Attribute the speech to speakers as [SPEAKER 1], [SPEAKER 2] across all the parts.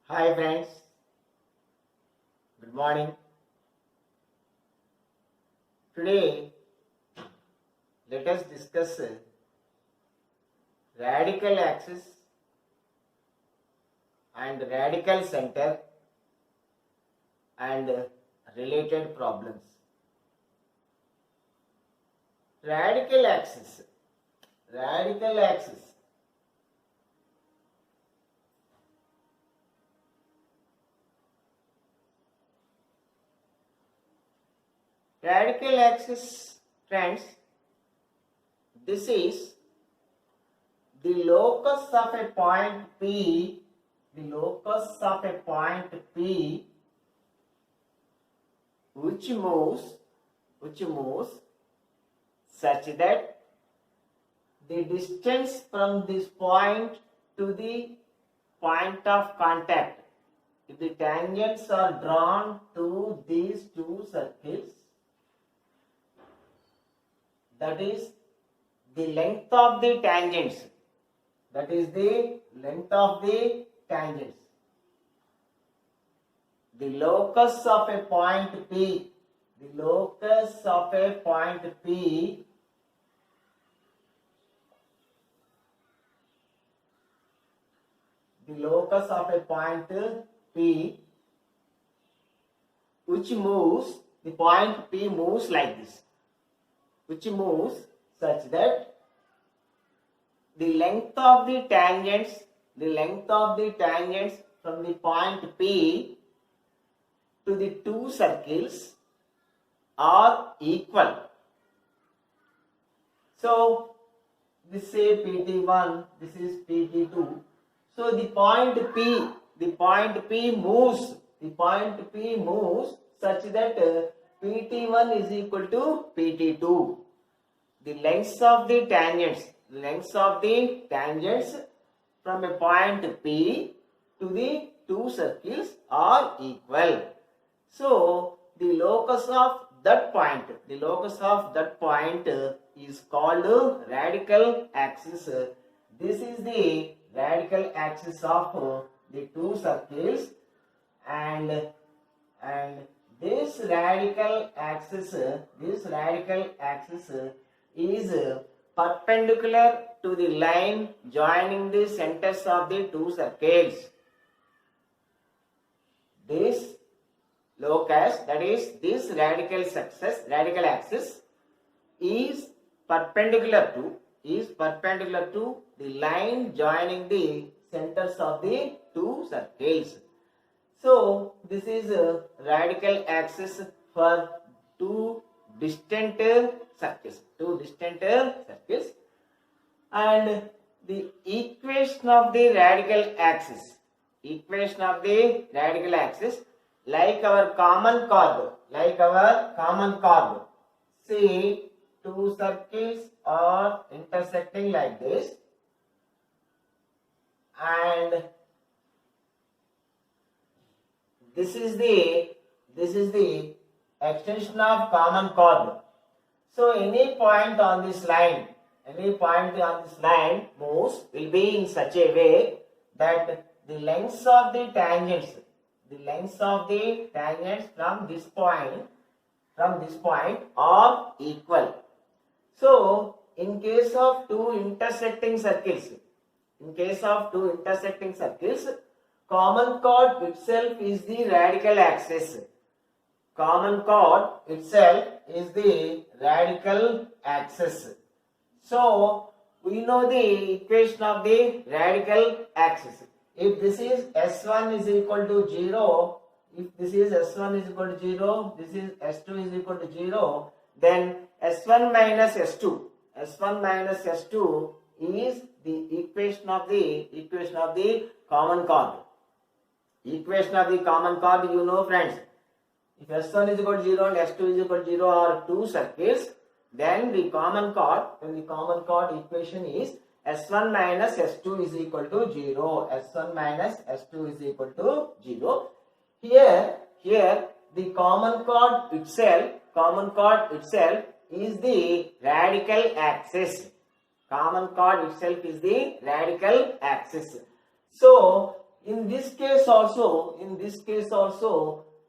[SPEAKER 1] Hi friends, good morning. Today let us discuss radical axis and radical center and related problems. Radical axis. Radical axis, friends, this is the locus of a point P, which moves such that the distance from this point to the point of contact, if the tangents are drawn to these two circles, that is the length of the tangents. The locus of a point P, which moves, the point P moves like this, which moves such that the length of the tangents from the point P to the two circles are equal. So this is PT1, this is PT2. So the point P moves such that PT1 is equal to PT2. The lengths of the tangents from a point P to the two circles are equal. So the locus of that point is called radical axis. This is the radical axis of the two circles, and this radical axis is perpendicular to the line joining the centers of the two circles. This locus, that is this radical axis, is perpendicular to the line joining the centers of the two circles. So this is a radical axis for two distant circles, and the equation of the radical axis, like our common chord. See, two circles are intersecting like this, and this is the extension of common chord. So any point on this line moves will be in such a way that the lengths of the tangents from this point are equal. So in case of two intersecting circles, common chord itself is the radical axis. So we know the equation of the radical axis. If this is S1 is equal to 0, this is S2 is equal to 0, then S1 minus S2 is the equation of the common chord. Equation of the common chord, you know, friends. If S1 is equal to 0 and S2 is equal to 0 are two circles, then the common chord equation is S1 minus S2 is equal to 0. Here the common chord itself is the radical axis. So In this case also,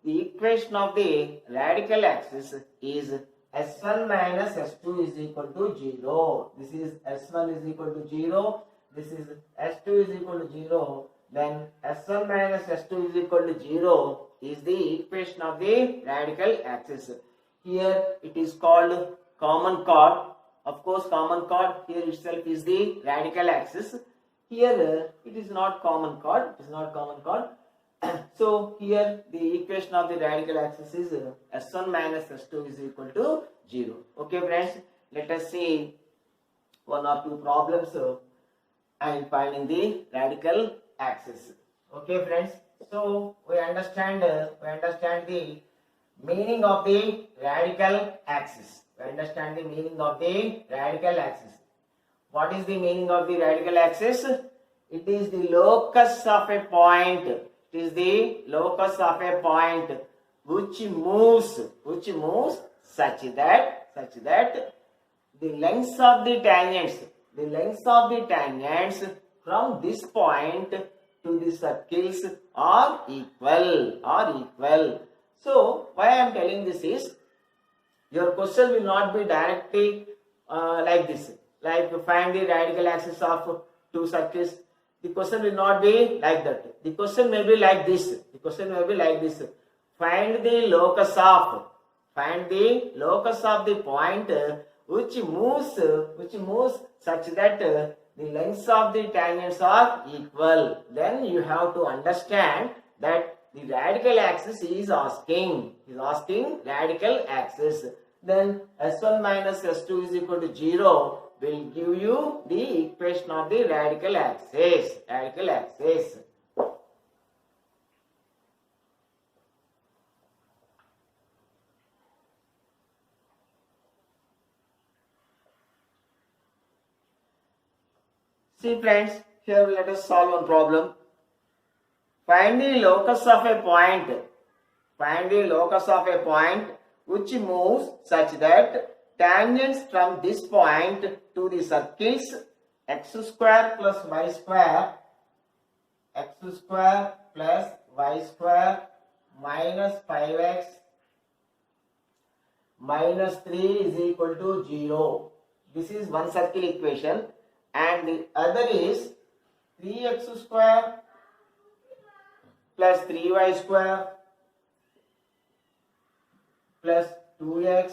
[SPEAKER 1] the equation of the radical axis is S1 minus S2 is equal to 0. This is S1 is equal to 0. This is S2 is equal to 0. Then S1 minus S2 is equal to 0 is the equation of the radical axis. Here it is called common chord. Of course, common chord here itself is the radical axis. Here it is not common chord. It is not common chord. So here the equation of the radical axis is S1 minus S2 is equal to 0. Okay, friends. Let us see one or two problems and finding the radical axis. Okay, friends. So we understand the meaning of the radical axis. We understand the meaning of the radical axis. What is the meaning of the radical axis? It is the locus of a point. It is the locus of a point which moves such that the lengths of the tangents from this point to the circles are equal. So why I am telling this is, your question will not be directly like this, like find the radical axis of two circles. The question will not be like that. The question may be like this. Find the locus of the point which moves such that the lengths of the tangents are equal. Then you have to understand that the radical axis is asking radical axis. Then S1 minus S2 is equal to 0 will give you the equation of the radical axis. See friends, here let us solve one problem. Find the locus of a point which moves such that tangents from this point to the circles x square plus y square minus 5x minus 3 is equal to 0. This is one circle equation, and the other is 3x square plus 3y square plus 2x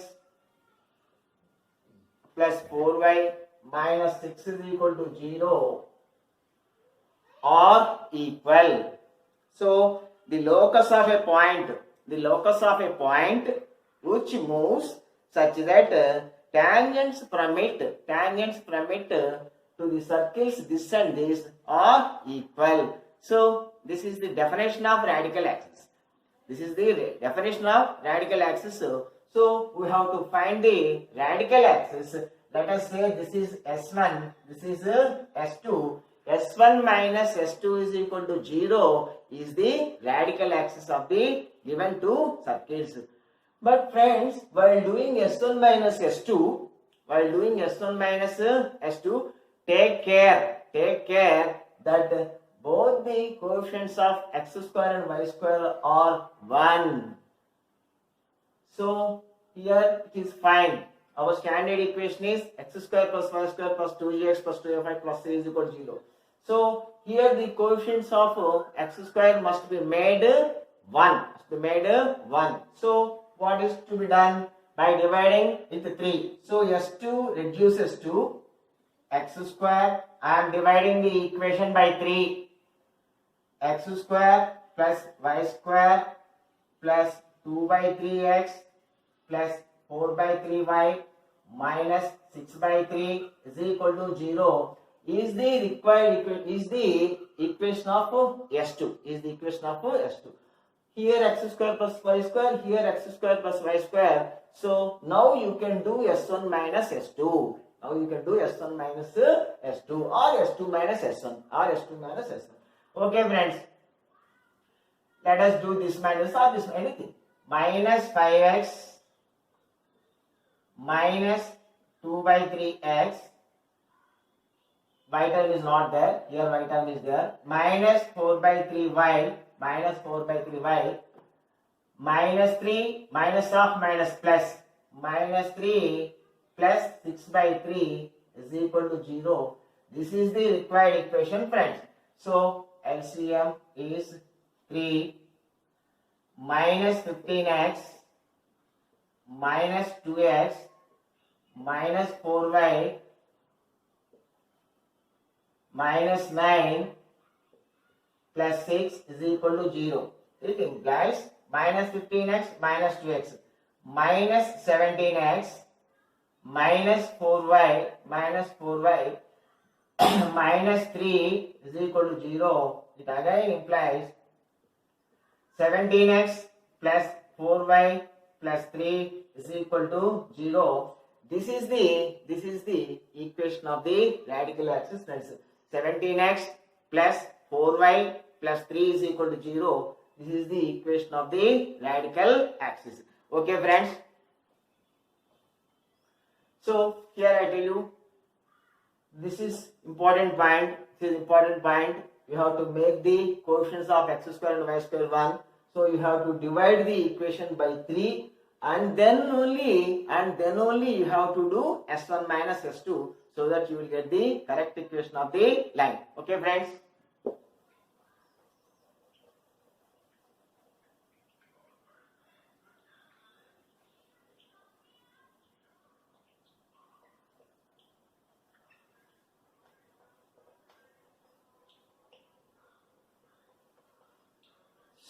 [SPEAKER 1] plus 4y minus 6 is equal to 0 are equal. So the locus of a point which moves such that tangents from it to the circles this and this are equal. So this is the definition of radical axis. So we have to find the radical axis. Let us say this is S1, this is S2. S1 minus S2 is equal to 0 is the radical axis of the given two circles. But friends, while doing S1 minus S2, take care that both the coefficients of x square and y square are 1. So here it is fine. Our standard equation is x square plus y square plus 2gx plus 2fy plus 3 is equal to 0. So here the coefficients of x square must be made 1. So what is to be done? By dividing with 3. So S2 reduces to x square. I am dividing the equation by 3. X square plus y square plus 2 by 3x plus 4 by 3y minus 6 by 3 is equal to 0 is the equation of S2. Here x square plus y square, here x square plus y square. So now you can do S1 minus S2. Or S2 minus S1. Okay friends, let us do this minus or this anything. Minus 5x minus 2 by 3x y term is not there, here y term is there, minus 4 by 3y, minus 4 by 3y, minus 3, minus of minus plus, minus 3 plus 6 by 3 is equal to 0. This is the required equation, friends. So LCM is 3 minus 15x minus 2x minus 4y minus 9 plus 6 is equal to 0. It implies minus 15x minus 2x minus 17x minus 4y minus 4y minus 3 is equal to 0. It again implies 17x plus 4y plus 3 is equal to 0. This is the equation of the radical axis, friends. 17x plus 4y plus 3 is equal to 0. This is the equation of the radical axis. Okay, friends. So here I tell you, this is important point. This is important point. You have to make the coefficients of x square and y square 1. So you have to divide the equation by 3, and then only you have to do s1 minus s2, so that you will get the correct equation of the line. Okay, friends.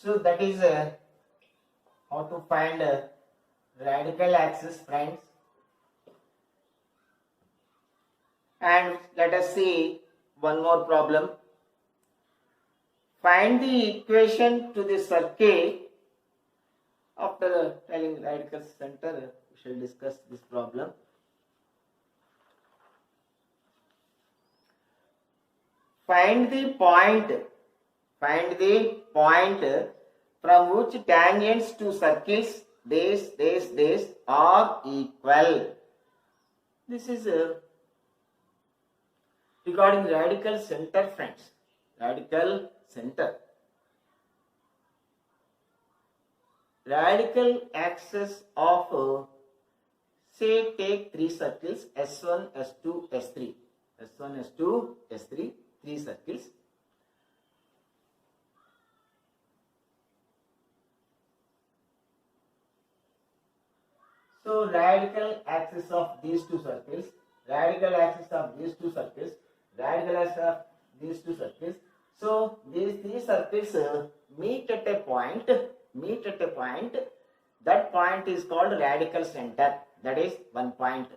[SPEAKER 1] So that is how to find radical axis, friends. And let us see one more problem. Find the equation to the circle. After telling radical center, we shall discuss this problem. Find the point from which tangents to circles this are equal. This is regarding radical center, friends. Radical center. Radical axis of say take three circles S1, S2, S3. S1, S2, S3, three circles. So radical axis of these two circles, radical axis of these two circles, radical axis of these two circles. So these three circles meet at a point. That point is called radical center. That is one point.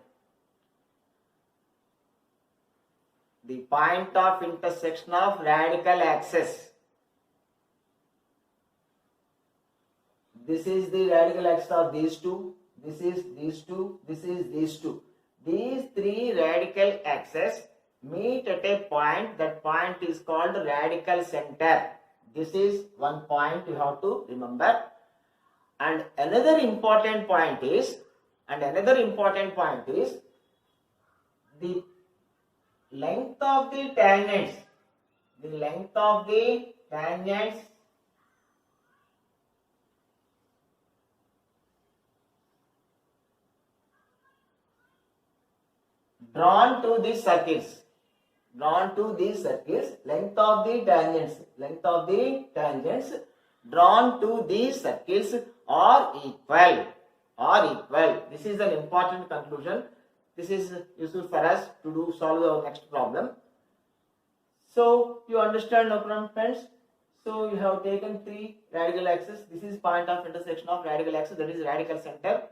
[SPEAKER 1] The point of intersection of radical axis. This is the radical axis of these two. This is these two. This is these two. These three radical axes meet at a point. That point is called radical center. This is one point you have to remember. And another important point is the length of the tangents. The length of the tangents drawn to these circles. Length of the tangents drawn to these circles are equal. This is an important conclusion. This is useful for us to solve our next problem. So you understand, no problem, friends. So you have taken three radical axes. This is point of intersection of radical axis, that is radical center.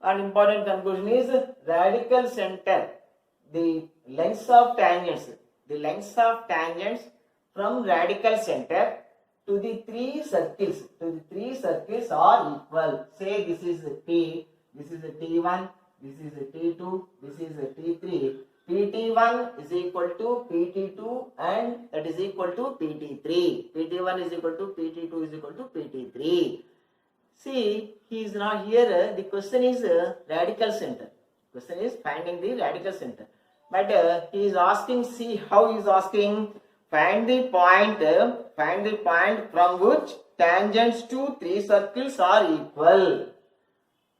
[SPEAKER 1] An important conclusion is radical center. The lengths of tangents from radical center to the three circles are equal. Say this is P, this is T1, this is T2, this is T3. PT1 is equal to PT2 and that is equal to PT3. PT1 is equal to PT2 is equal to PT3. See, he is not here. The question is radical center. Question is finding the radical center. But he is asking, see how he is asking, find the point from which tangents to three circles are equal.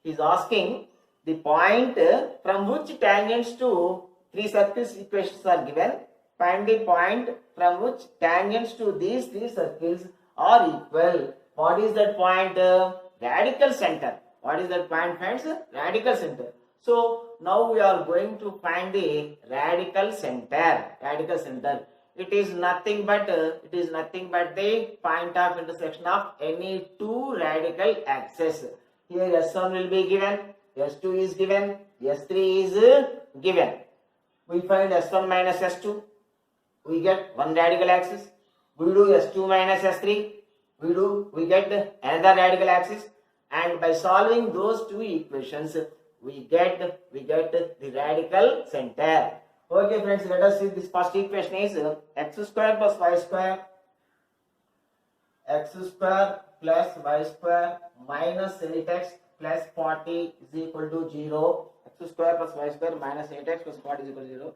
[SPEAKER 1] He is asking the point from which tangents to three circles equations are given. Find the point from which tangents to these three circles are equal. What is that point? Radical center. What is that point, friends? Radical center. So now we are going to find the radical center. Radical center. It is nothing but the point of intersection of any two radical axes. Here S1 will be given, S2 is given, S3 is given. We find S1 minus S2. We get one radical axis. We do S2 minus S3. We get another radical axis. And by solving those two equations, we get the radical center. Okay friends, let us see this first equation is x square plus y square minus 8x plus 40 is equal to 0. X square plus y square minus 8x plus 40 is equal to 0.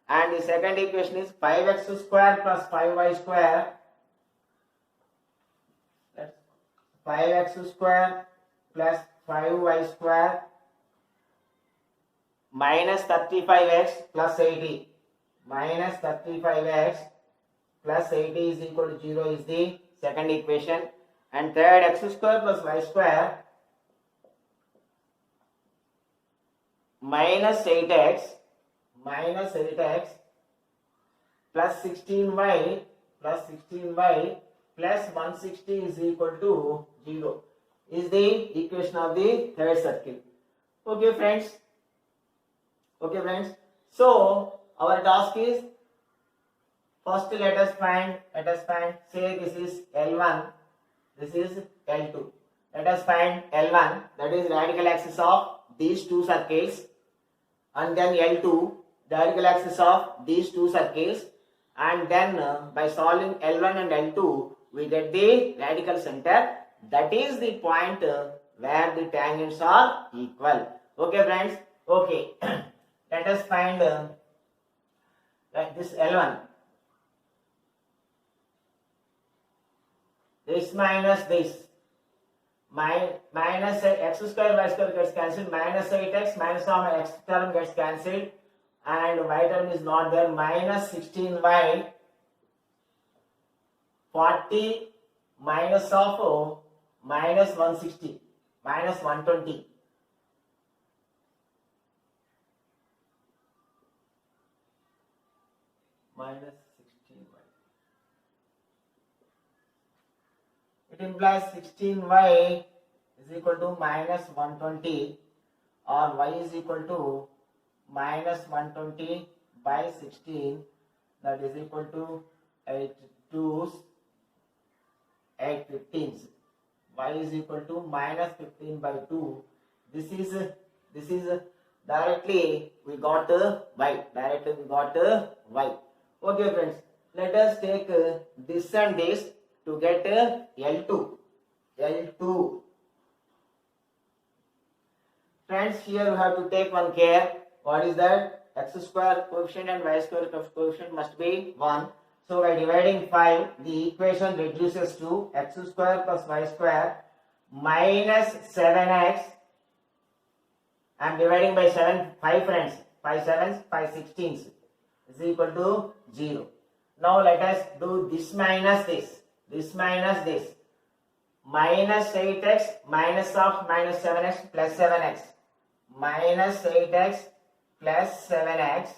[SPEAKER 1] And the second equation is 5x square plus 5y square. That's 5x square plus 5y square minus 35x plus 80. Minus 35x plus 80 is equal to 0 is the second equation. And third, x square plus y square minus 8x plus 16y plus 160 is equal to 0 is the equation of the third circle. Okay friends. So our task is, first let us find, say this is L1, this is L2. Let us find L1, that is radical axis of these two circles, and then L2, radical axis of these two circles, and then by solving L1 and L2 we get the radical center. That is the point where the tangents are equal. Okay friends. Okay. Let us find this L1. This minus this. Minus x square y square gets cancelled. Minus 8x minus of x term gets cancelled. And y term is not there. Minus 16y. 40 minus of minus 160. Minus 120. Minus 16y. It implies 16y is equal to minus 120, or y is equal to minus 120 by 16, that is equal to 8 2s 8 15s. Y is equal to minus 15 by 2. This is directly we got y. Okay friends, let us take this and this to get L2. Friends, here you have to take one care. What is that? X square coefficient and y square coefficient must be 1. So by dividing 5, the equation reduces to x square plus y square minus 7x. I am dividing by 5 friends. 5 7s, 5 16s is equal to 0. Now let us do this minus this. Minus 8x minus of minus 7x plus 7x. Minus 8x plus 7x.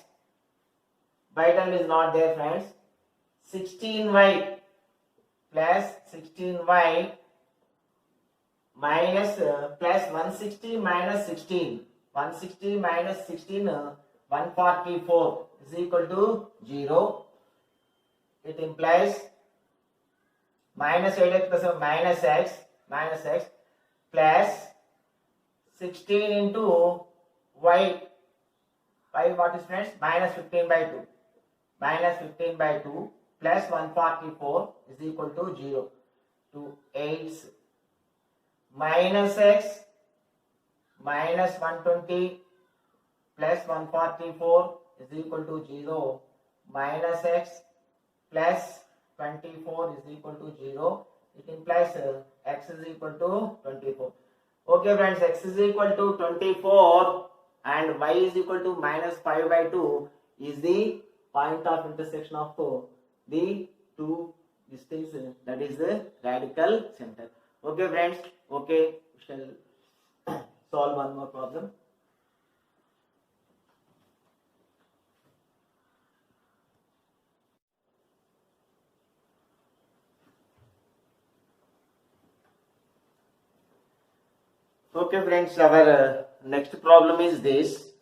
[SPEAKER 1] Y term is not there friends. 16y plus 16y minus plus 160 minus 16. 160 minus 16, 144 is equal to 0. It implies minus 8x plus minus x plus 16 into y. Y what is friends? Minus 15 by 2. Minus 15 by 2 plus 144 is equal to 0. 2 8s minus x minus 120 plus 144 is equal to 0 minus x plus 24 is equal to 0. It implies x is equal to 24. Okay friends, x is equal to 24 and y is equal to minus 5 by 2 is the point of intersection of the two things, that is the radical center. Okay friends, okay, we shall solve one more problem. Okay friends, our next problem is this.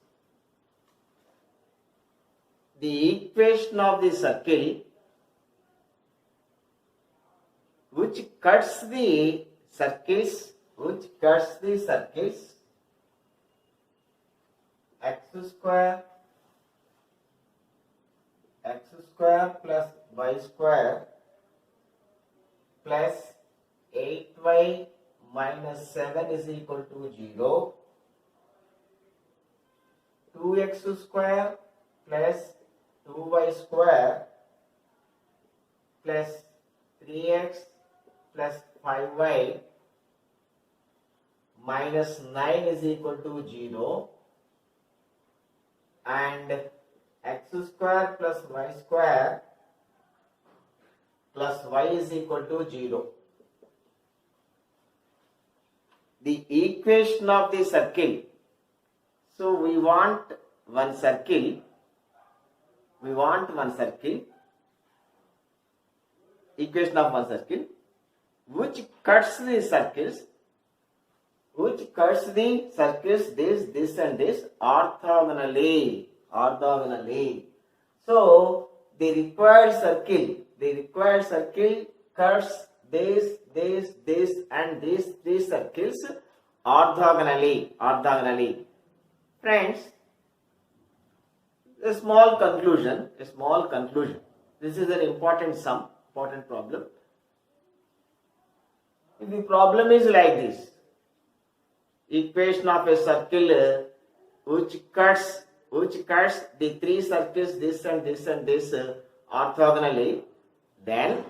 [SPEAKER 1] The equation of the circle which cuts the circles x square plus y square plus 8y minus 7 is equal to 0, 2x square plus 2y square plus 3x plus 5y minus 9 is equal to 0, and x square plus y square plus y is equal to 0. The equation of the circle. So we want one circle. Equation of one circle which cuts the circles. This and this orthogonally. So the required circle cuts this and these three circles orthogonally. Friends, a small conclusion. This is an important problem. If the problem is like this, equation of a circle which cuts the three circles, this and this orthogonally, then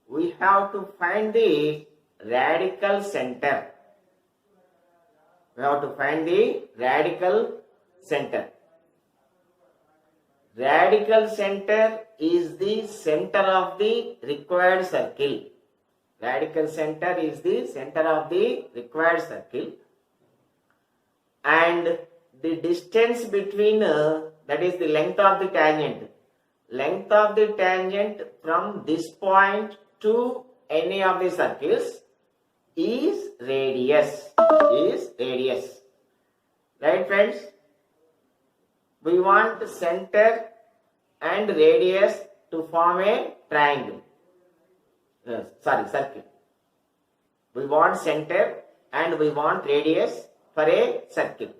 [SPEAKER 1] we have to find the radical center. Radical center is the center of the required circle. And the distance between, that is the length of the tangent from this point to any of the circles is radius. Right friends? We want center and radius to form a triangle. Circle. We want center and we want radius for a circle.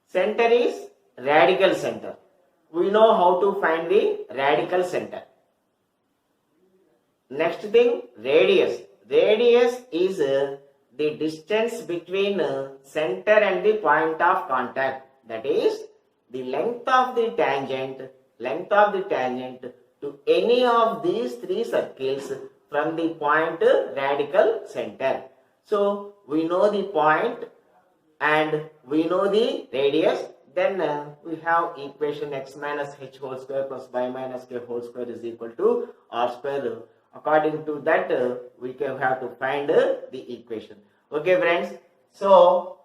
[SPEAKER 1] Center is radical center. We know how to find the radical center. Next thing, radius. Radius is the distance between center and the point of contact. That is the length of the tangent to any of these three circles from the point radical center. So we know the point and we know the radius. Then we have equation x minus h whole square plus y minus k whole square is equal to r square. According to that, we can have to find the equation. Okay, friends. So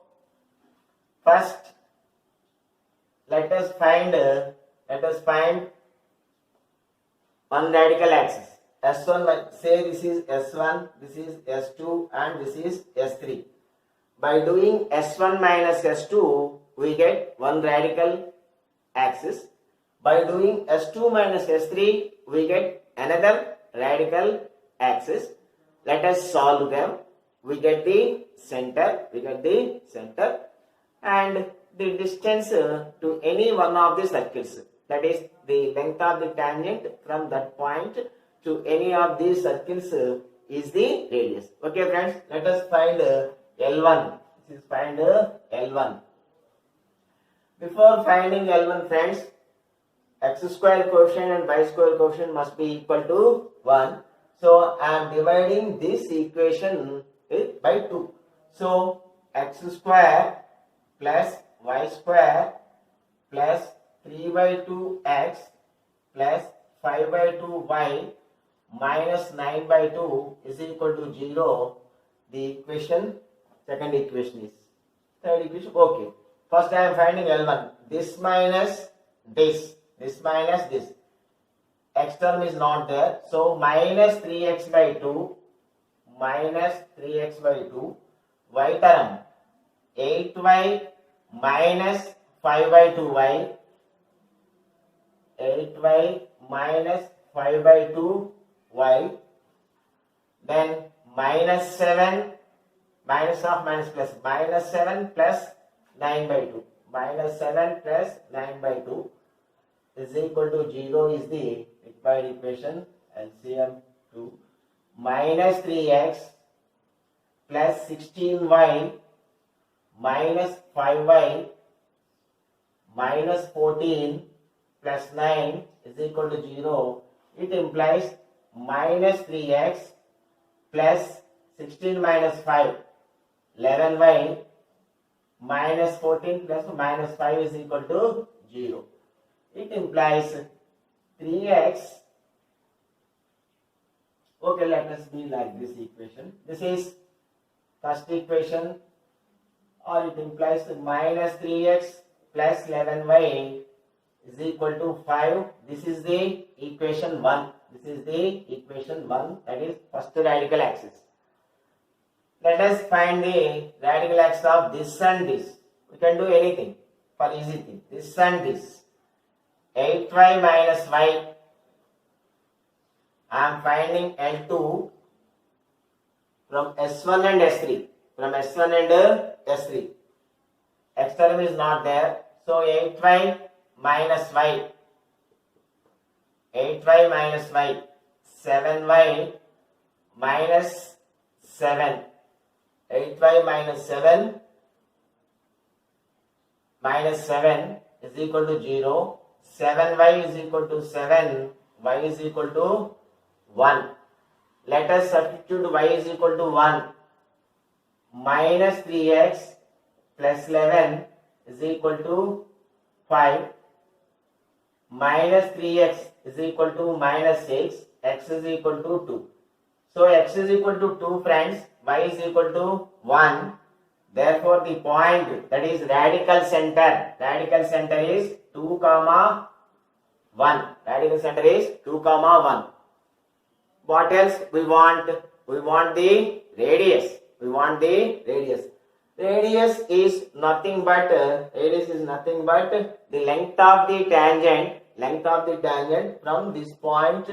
[SPEAKER 1] first, let us find one radical axis. S1. Say this is S1, this is S2, and this is S3. By doing S1 minus S2, we get one radical axis. By doing S2 minus S3, we get another radical axis. Let us solve them. We get the center, and the distance to any one of the circles. That is the length of the tangent from that point to any of these circles is the radius. Okay, friends. Let us find L1. This is find L1. Before finding L1, friends, x square coefficient and y square coefficient must be equal to 1. So I am dividing this equation by 2. So x square plus y square plus 3 by 2x plus 5 by 2y minus 9 by 2 is equal to 0. The equation, second equation is. Third equation, okay. First I am finding L1. This minus this. This minus this. X term is not there. So minus 3x by 2. Minus 3x by 2. Y term. 8y minus 5 by 2y. 8y minus 5 by 2y. Then minus 7. Minus of minus plus. Minus 7 plus 9 by 2. Minus 7 plus 9 by 2 is equal to 0 is the required equation. LCM 2. Minus 3x plus 16y minus 5y minus 14 plus 9 is equal to 0. It implies minus 3x plus 16 minus 5, 11y minus 14 plus minus 5 is equal to 0. It implies 3x. Okay, let us be like this equation. This is first equation, or it implies minus 3x plus 11y is equal to 5. This is the equation 1. This is the equation 1, that is first radical axis. Let us find the radical axis of this and this. We can do anything for easy thing. This and this. 8y minus y. I am finding L2 from S1 and S3. From S1 and S3. X term is not there. So 8y minus y. 8y minus y. 7y minus 7. 8y minus 7 is equal to 0. 7y is equal to 7. Y is equal to 1. Let us substitute y is equal to 1. Minus 3x plus 11 is equal to 5. Minus 3x is equal to minus 6. X is equal to 2. So x is equal to 2, friends. Y is equal to 1. Therefore, the point, that is radical center. Radical center is 2, 1. Radical center is 2, 1. What else we want? We want the radius. We want the radius. Radius is nothing but the length of the tangent. Length of the tangent from this point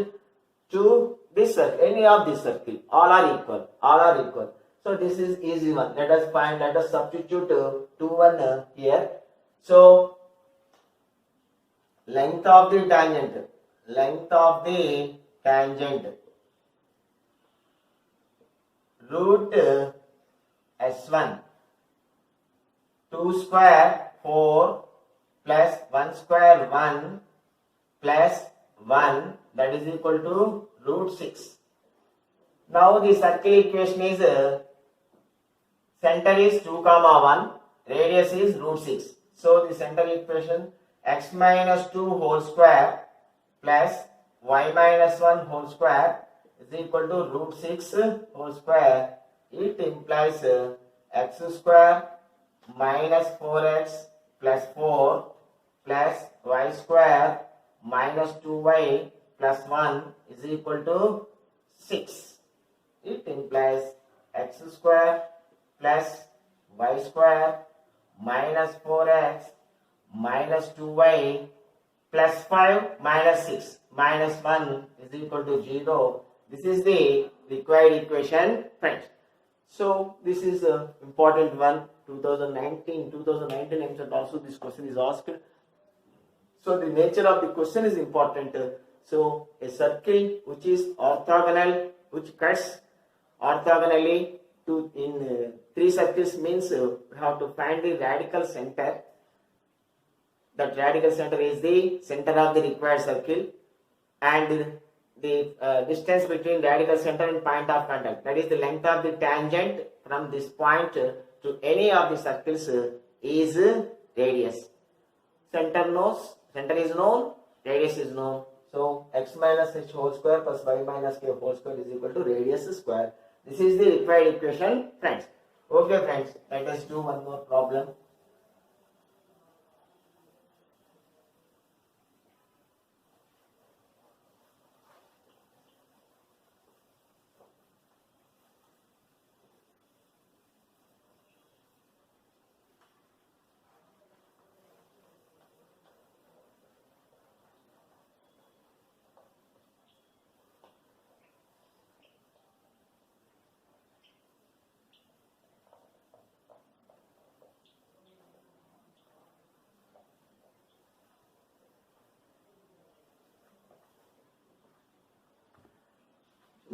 [SPEAKER 1] to this circle. Any of this circle. All are equal. All are equal. So this is easy one. Let us find. Let us substitute 2, 1 here. So length of the tangent. Length of the tangent. Root S1. 2 square 4 plus 1 square 1 plus 1, that is equal to root 6. Now the circle equation is center is 2, 1, radius is root 6. So the center equation x minus 2 whole square plus y minus 1 whole square is equal to root 6 whole square. It implies x square minus 4x plus 4 plus y square minus 2y plus 1 is equal to 6. It implies x square plus y square minus 4x minus 2y plus 5 minus 6 minus 1 is equal to 0. This is the required equation, friends. So this is an important one. 2019 EAMCET also this question is asked. So the nature of the question is important. So a circle which is orthogonal, which cuts orthogonally to in 3 circles means we have to find the radical center. That radical center is the center of the required circle, and the distance between radical center and point of contact, that is the length of the tangent from this point to any of the circles, is radius. Center is known, radius is known. So x minus h whole square plus y minus k whole square is equal to radius square. This is the required equation, friends. Okay, friends, let us do one more problem.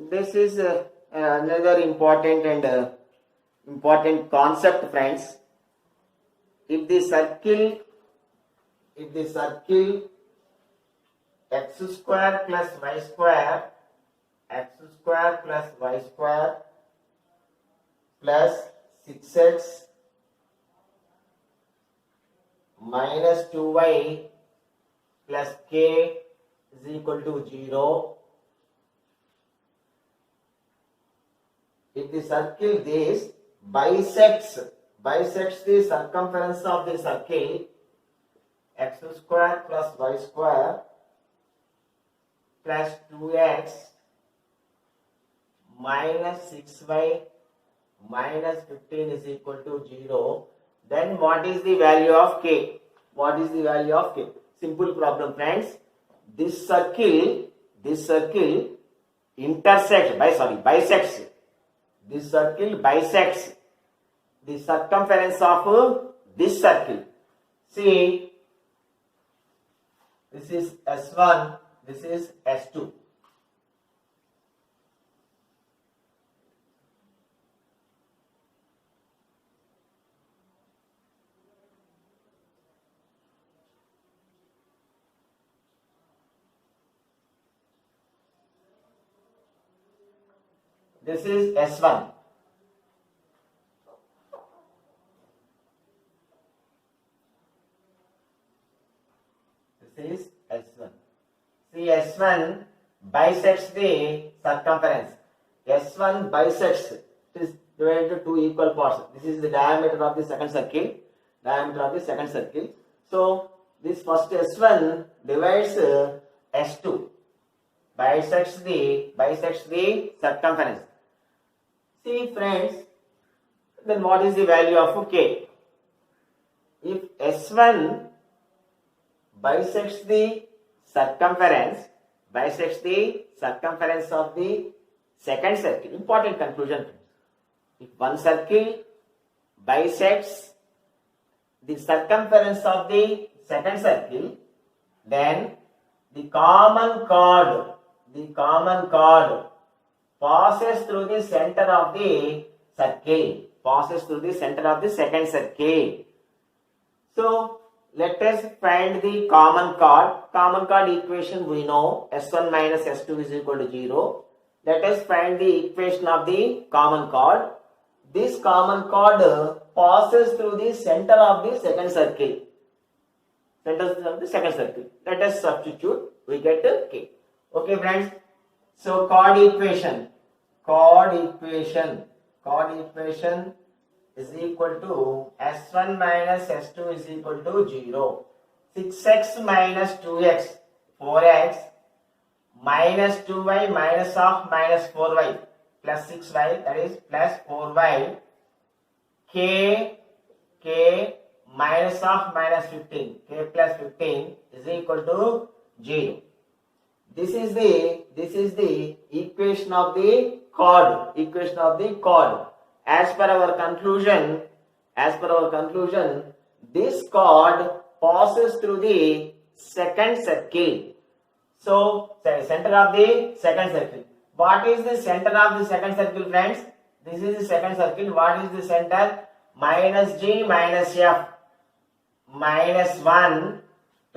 [SPEAKER 1] This is another important concept, friends. If the circle x square plus y square plus 6x minus 2y plus k is equal to 0. If the circle this bisects the circumference of the circle x square plus y square plus 2x minus 6y minus 15 is equal to 0, then what is the value of k? What is the value of k? Simple problem, friends. This circle bisects. This circle bisects the circumference of this circle. See, this is S1, this is S2. This is S1. This is S1. See, S1 bisects the circumference. S1 bisects. It is divided into two equal parts. This is the diameter of the second circle. So, this first S1 divides S2. Bisects the circumference. See, friends, then what is the value of k? If S1 bisects the circumference of the second circle, important conclusion. If one circle bisects the circumference of the second circle, then the common chord passes through the center of the circle, passes through the center of the second circle. So, let us find the common chord. Common chord equation we know, S1 minus S2 is equal to 0. Let us find the equation of the common chord. This common chord passes through the center of the second circle. Let us substitute, we get k. Okay, friends. So chord equation is equal to S1 minus S2 is equal to 0. 6x minus 2x, 4x minus 2y minus of minus 4y plus 6y, that is plus 4y, k minus of minus 15, k plus 15 is equal to 0. This is the equation of the chord. As per our conclusion, this chord passes through the second circle. So, center of the second circle. What is the center of the second circle, friends? This is the second circle. What is the center? Minus G minus F minus 1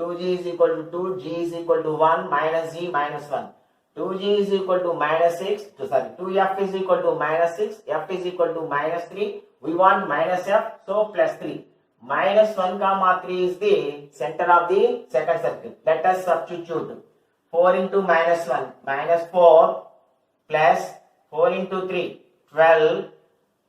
[SPEAKER 1] 2g is equal to 2, g is equal to 1, minus g minus 1. 2g is equal to minus 6, 2f is equal to minus 6, f is equal to minus 3. We want minus f, so plus 3. Minus 1 comma 3 is the center of the second circle. Let us substitute. 4 into minus 1, minus 4 plus 4 into 3, 12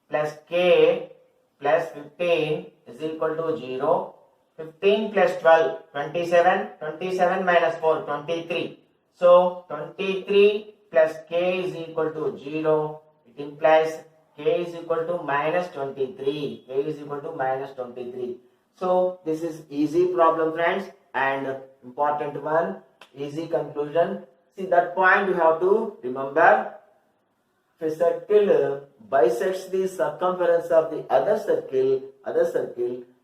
[SPEAKER 1] plus k plus 15 is equal to 0. 15 plus 12, 27. 27 minus 4, 23. So 23 plus k is equal to 0. It implies k is equal to minus 23. K is equal to minus 23. So this is easy problem, friends, and important one, easy conclusion. See, that point you have to remember. If a circle bisects the circumference of the other circle,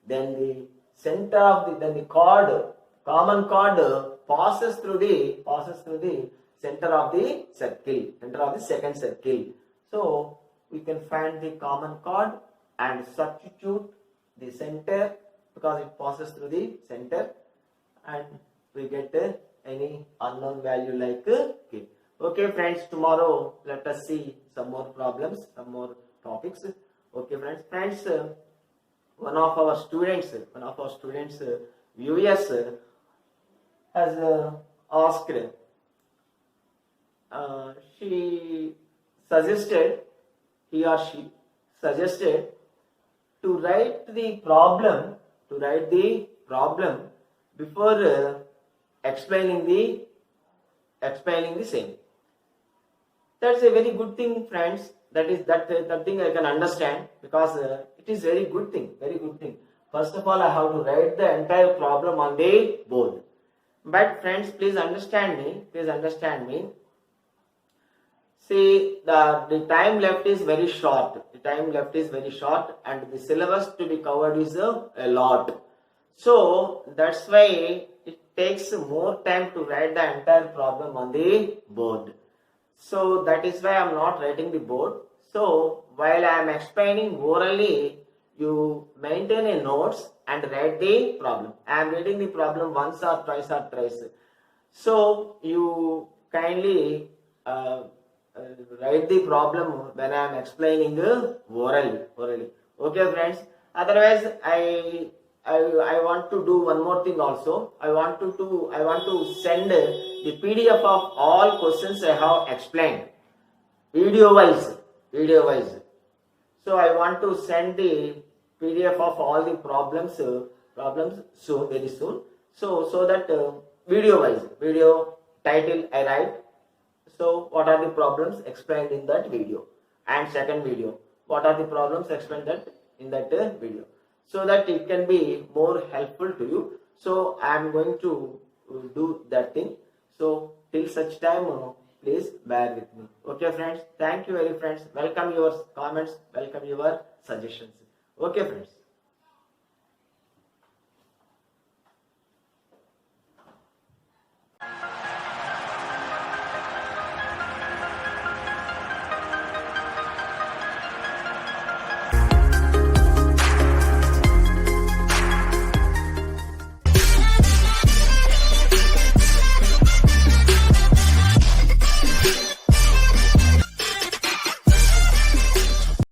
[SPEAKER 1] then the center of the chord, common chord passes through the center of the second circle. So we can find the common chord and substitute the center because it passes through the center, and we get any unknown value like k. Okay, friends, tomorrow let us see some more problems, some more topics. Okay, friends, one of our students, US, has asked, he or she suggested to write the problem before explaining the same. That's a very good thing, friends. That thing I can understand, because it is very good thing. First of all, I have to write the entire problem on the board. But friends, please understand me. See, the time left is very short. And the syllabus to be covered is a lot. So that's why it takes more time to write the entire problem on the board. So that is why I am not writing the board. So while I am explaining orally, you maintain a notes and write the problem. I am reading the problem once or twice. So you kindly write the problem when I am explaining orally. Okay, friends. Otherwise, I want to do one more thing also. I want to send the PDF of all questions I have explained, video wise. So I want to send the PDF of all the problems very soon. So that video title I write. So what are the problems explained in that video, and second video, what are the problems explained in that video, so that it can be more helpful to you. So I am going to do that thing. So till such time, please bear with me. Okay, friends. Thank you very friends. Welcome your comments. Welcome your suggestions. Okay, friends.